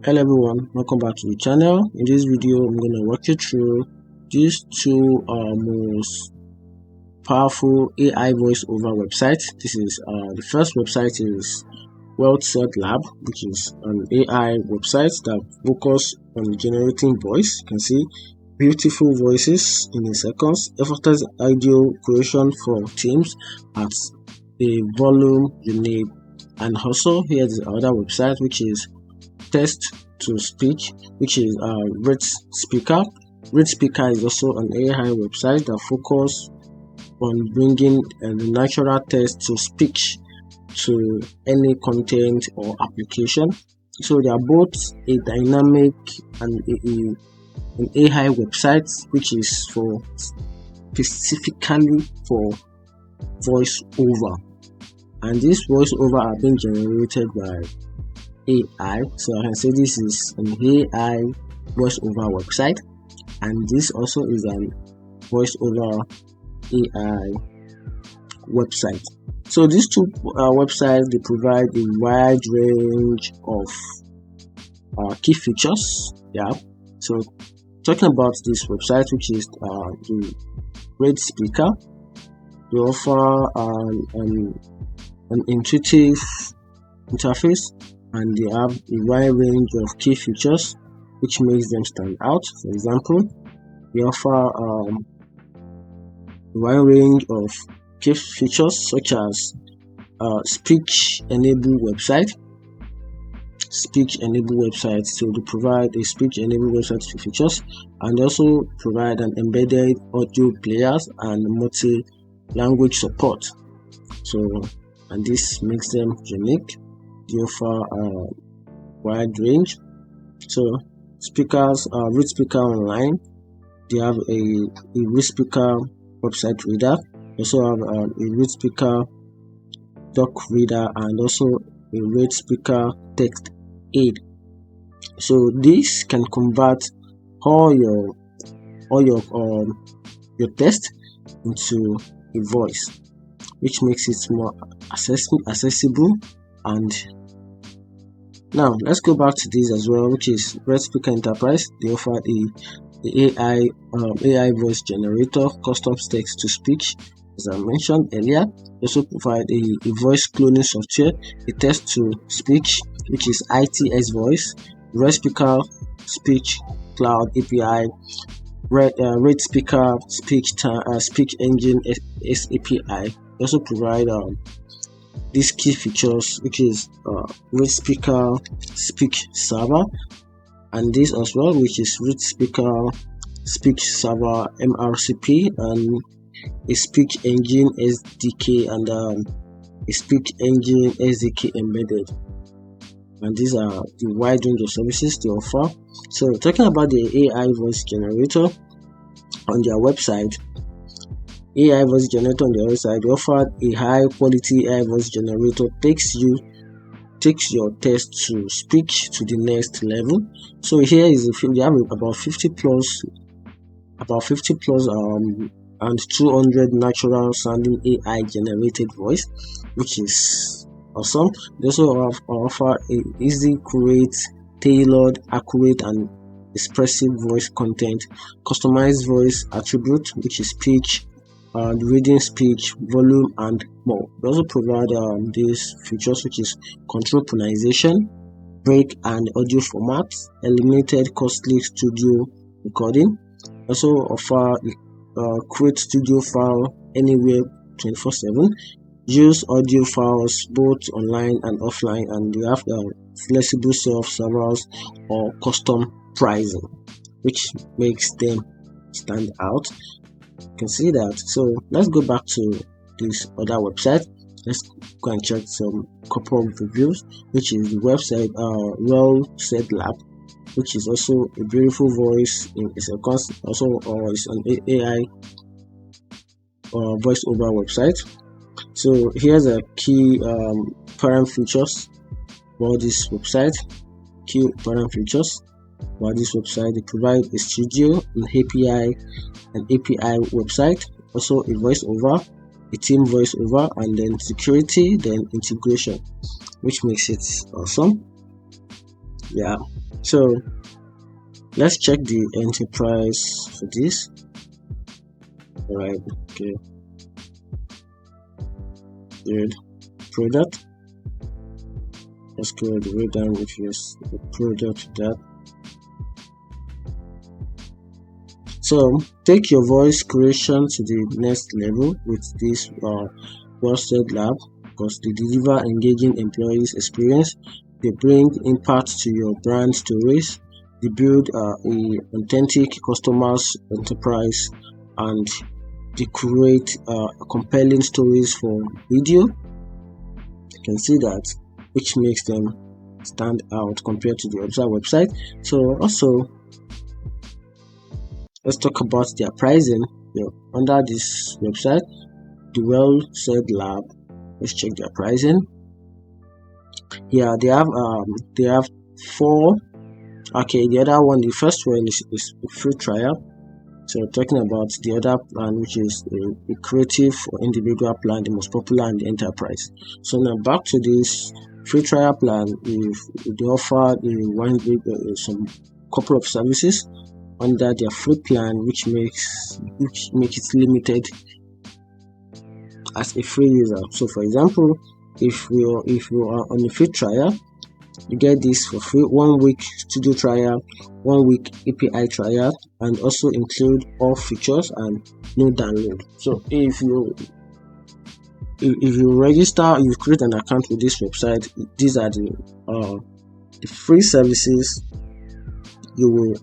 Hello everyone, welcome back to the channel. In this video I'm going to walk you through these two most powerful AI voiceover websites. This is the first website is WellSaid Labs, which is an AI website that focuses on generating voice. You can see beautiful voices in a second, effortless audio creation for teams at the volume you need. And also here's the other website, which is text to speech, which is ReadSpeaker. ReadSpeaker is also an AI website that focuses on bringing the natural text to speech to any content or application. So they are both a dynamic and an AI website which is for specifically for voiceover, and this voiceover are being generated by AI. So I can say this is an AI voiceover website, and this also is an voiceover AI website. So these two websites, they provide a wide range of key features. Yeah. So talking about this website, which is the ReadSpeaker, they offer an intuitive interface, and they have a wide range of key features which makes them stand out. For example, they offer a wide range of key features such as speech enabled website. So they provide a speech enabled website features, and they also provide an embedded audio players and multi-language support. So, and this makes them unique. They offer a wide range. So speakers, ReadSpeaker Online, they have a ReadSpeaker website reader. They also have a ReadSpeaker doc reader, and also a ReadSpeaker text aid. So this can convert all your text into a voice, which makes it more accessible. And now let's go back to this as well, which is ReadSpeaker Enterprise. They offer the AI voice generator, custom text to speech, as I mentioned earlier. They also provide a voice cloning software, a text to speech, which is ITS voice, ReadSpeaker speech cloud API, ReadSpeaker speech engine SAPI. They also provide these key features, which is ReadSpeaker speech server, and this as well, which is ReadSpeaker speech server MRCP, and a speech engine SDK, and a speech engine SDK embedded. And these are the wide range of services they offer. So talking about the AI voice generator on their website, they offer a high quality AI voice generator, takes your text to speech to the next level. So here is they have about 50 plus and 200 natural sounding AI generated voice, which is awesome. They also offer a easy create, tailored, accurate, and expressive voice content, customized voice attribute, which is speech, reading speech, volume, and more. They also provide these features, which is control pronunciation, break and audio formats, eliminated costly studio recording. Also offer create studio file anywhere 24/7, use audio files both online and offline, and they have flexible self-servers or custom pricing, which makes them stand out. You can see that. So let's go back to this other website. Let's go and check some couple of reviews, which is the website WellSaid Labs, which is also a beautiful voice in a second. Also it's an AI voiceover website. So here's a key parent features about this website. They provide a studio, an API website, also a voiceover, a team voiceover, and then security, then integration, which makes it awesome. Yeah. So let's check the enterprise for this. All right, okay, good product. Let's go all the way down with the product that. So take your voice creation to the next level with this WellSaid Lab, because they deliver engaging employees experience, they bring impact to your brand stories, they build a authentic customers enterprise, and they create compelling stories for video. You can see that, which makes them stand out compared to the other website. So also, let's talk about their pricing. Under this website, the WellSaid Lab, let's check their pricing. Yeah, they have four. Okay, the other one, the first one is a free trial. So talking about the other plan, which is a creative or individual plan, the most popular in the enterprise. So now back to this free trial plan. If they offer some couple of services under their free plan, which makes it limited as a free user. So for example, if we are on a free trial, you get this for free: 1 week studio trial, 1 week API trial, and also include all features and no download. So if you register, you create an account with this website, these are the free services you will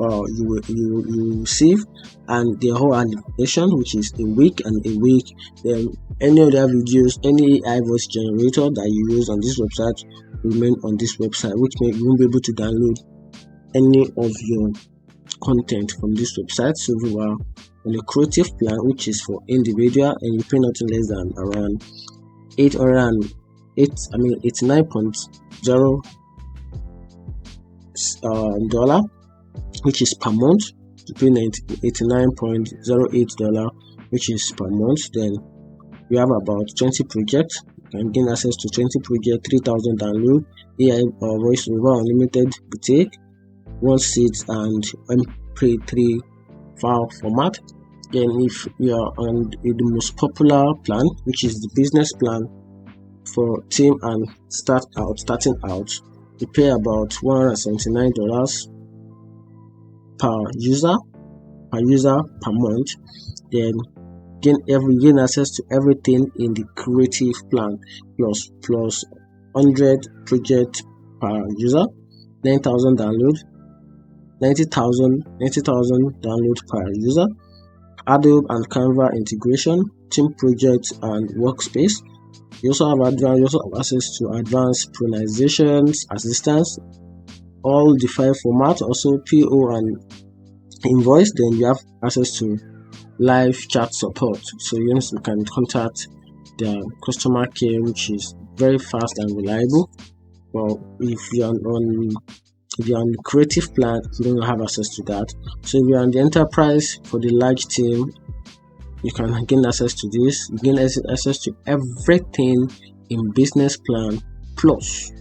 receive, and the whole animation, which is a week and a week. Then any other videos, any AI voice generator that you use on this website remain on this website, which means you won't be able to download any of your content from this website. So you are on a creative plan, which is for individual, and you pay nothing less than around $89.0 dollar, which is per month. You pay $89.08, which is per month. Then we have about 20 projects. You can gain access to 20 projects, 3,000 download, AI voice over unlimited boutique, 1 seat, and MP3 file format. Then if you are on the most popular plan, which is the business plan for team and starting out, you pay about $179 per user per month. Then gain access to everything in the creative plan, plus 100 project per user, 9,000 download, 90,000 download per user, Adobe and Canva integration, team projects and workspace. You also have access to advanced pronunciations assistance, all the file format, also PO and invoice. Then you have access to live chat support, so you can contact the customer care, which is very fast and reliable. Well, if you're on the creative plan, you don't have access to that. So if you're on the enterprise for the large team, you can gain access to this. You gain access to everything in business plan, plus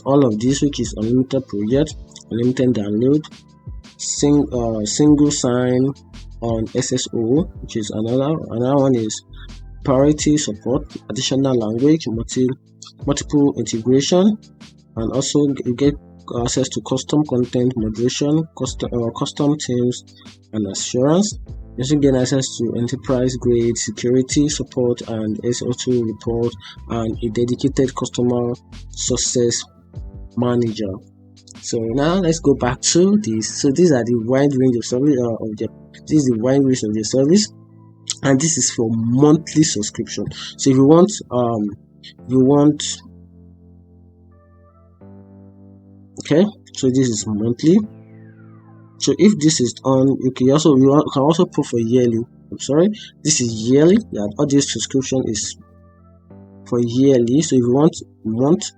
all of this, which is unlimited project, unlimited download, single sign on SSO, which is another one is priority support, additional language, multiple integration, and also you get access to custom content moderation, custom teams, and assurance. You also get access to enterprise grade security support and SO2 report, and a dedicated customer success manager. So now let's go back to this. So these are the wide range of service this is the wide range of the service, and this is for monthly subscription. So if you want okay, so this is monthly. So if this is on, you can also put for yearly. I'm sorry, this is yearly. Yeah, all this subscription is for yearly. So if you want month,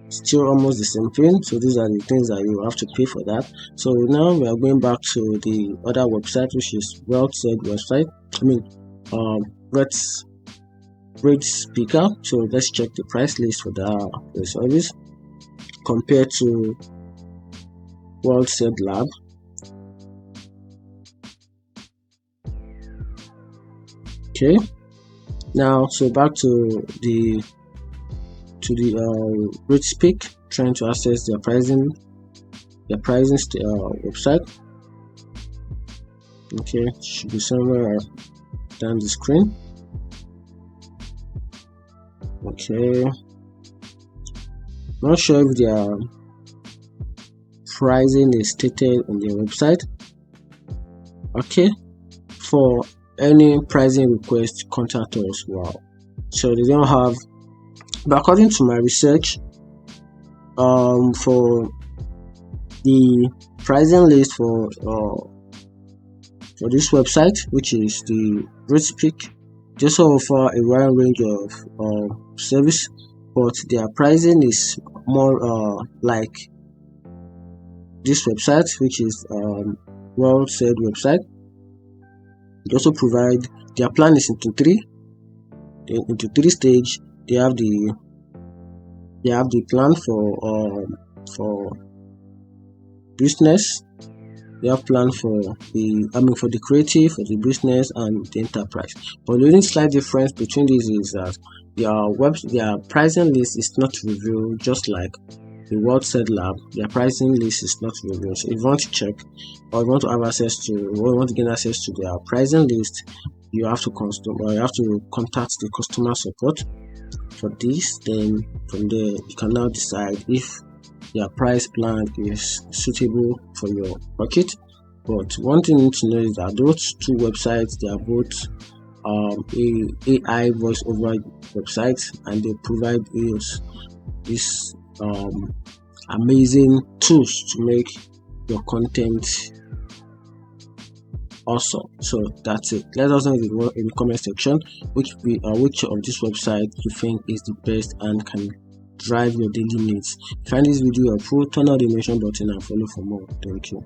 still almost the same thing. So these are the things that you have to pay for that. So now we are going back to the other website, which is WellSaid website. ReadSpeaker. So let's check the price list for the service compared to WellSaid Lab. Okay, now so back to the ReadSpeaker, trying to access their pricing website. Okay, it should be somewhere down the screen. Okay, not sure if their pricing is stated on their website. Okay, for any pricing request, contact us. Wow, so they don't have, but according to my research, for the pricing list for this website, which is the ReadSpeaker, just offer a wide range of service, but their pricing is more like this website, which is WellSaid website. They also provide, their plan is into three stage. They have the plan for business. They have plan for the creative, for the business, and the enterprise. But the only slight difference between these is that their pricing list is not revealed, just like the WellSaid Lab. Their pricing list is not revealed. So if you want to check, or you want to have access to, or you want to gain access to their pricing list, you have to contact the customer support for this. Then from there, you can now decide if their price plan is suitable for your pocket. But one thing you need to know is that those two websites, they are both AI voice over websites, and they provide this amazing tools to make your content awesome. So that's it. Let us know in the comment section which of this website you think is the best and can drive your daily needs. Find this video helpful, turn on the notification button and follow for more. Thank you.